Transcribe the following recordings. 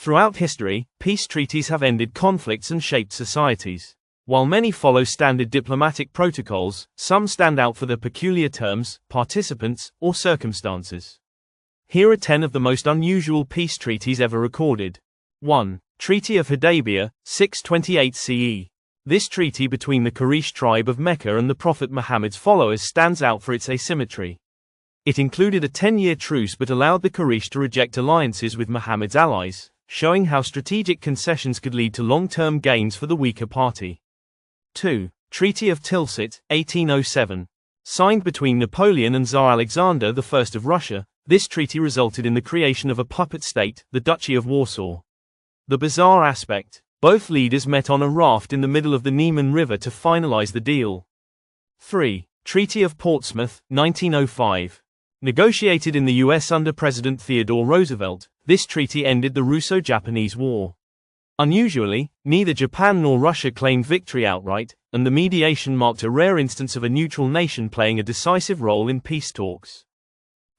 Throughout history, peace treaties have ended conflicts and shaped societies. While many follow standard diplomatic protocols, some stand out for their peculiar terms, participants, or circumstances. Here are 10 of the most unusual peace treaties ever recorded. 1. Treaty of Hudaybiyah, 628 CE. This treaty between the Quraysh tribe of Mecca and the Prophet Muhammad's followers stands out for its asymmetry. It included a 10-year truce but allowed the Quraysh to reject alliances with Muhammad's allies, showing how strategic concessions could lead to long-term gains for the weaker party. 2. Treaty of Tilsit, 1807. Signed between Napoleon and Tsar Alexander I of Russia, this treaty resulted in the creation of a puppet state, the Duchy of Warsaw. The bizarre aspect: both leaders met on a raft in the middle of the Niemen River to finalize the deal. 3. Treaty of Portsmouth, 1905. Negotiated in the U.S. under President Theodore Roosevelt, this treaty ended the Russo-Japanese War. Unusually, neither Japan nor Russia claimed victory outright, and the mediation marked a rare instance of a neutral nation playing a decisive role in peace talks.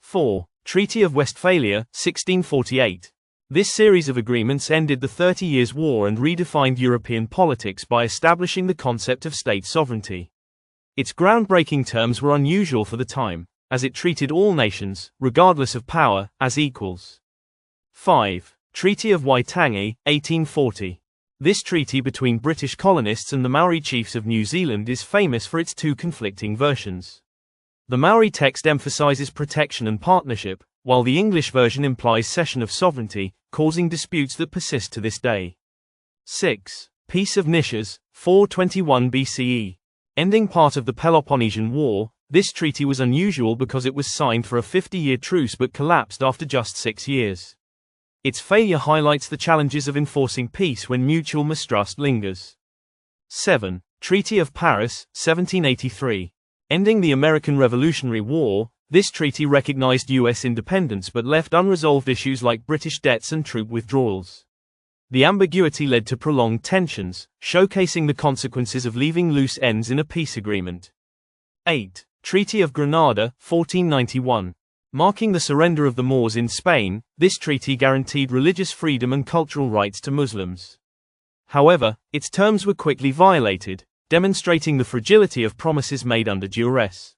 4. Treaty of Westphalia, 1648. This series of agreements ended the 30 Years' War and redefined European politics by establishing the concept of state sovereignty. Its groundbreaking terms were unusual for the time, as it treated all nations, regardless of power, as equals. 5. Treaty of Waitangi, 1840. This treaty between British colonists and the Maori chiefs of New Zealand is famous for its two conflicting versions. The Maori text emphasizes protection and partnership, while the English version implies cession of sovereignty, causing disputes that persist to this day. 6. Peace of Niss, 421 BCE. Ending part of the Peloponnesian War, this treaty was unusual because it was signed for a 50-year truce but collapsed after just 6 years. Its failure highlights the challenges of enforcing peace when mutual mistrust lingers. 7. Treaty of Paris, 1783. Ending the American Revolutionary War, this treaty recognized U.S. independence but left unresolved issues like British debts and troop withdrawals. The ambiguity led to prolonged tensions, showcasing the consequences of leaving loose ends in a peace agreement. 8. Treaty of Granada, 1491. Marking the surrender of the Moors in Spain, this treaty guaranteed religious freedom and cultural rights to Muslims. However, its terms were quickly violated, demonstrating the fragility of promises made under duress.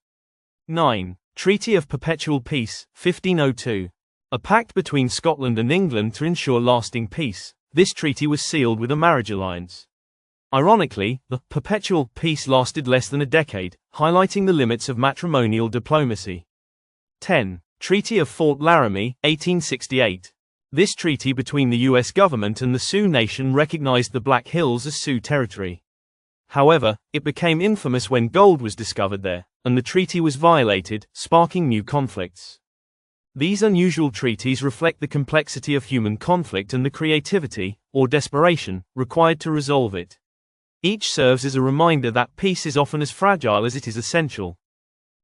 9. Treaty of Perpetual Peace, 1502. A pact between Scotland and England to ensure lasting peace, this treaty was sealed with a marriage alliance. Ironically, the Perpetual Peace lasted less than a decade, highlighting the limits of matrimonial diplomacy. 10. Treaty of Fort Laramie, 1868. This treaty between the U.S. government and the Sioux Nation recognized the Black Hills as Sioux territory. However, it became infamous when gold was discovered there, and the treaty was violated, sparking new conflicts. These unusual treaties reflect the complexity of human conflict and the creativity, or desperation, required to resolve it. Each serves as a reminder that peace is often as fragile as it is essential.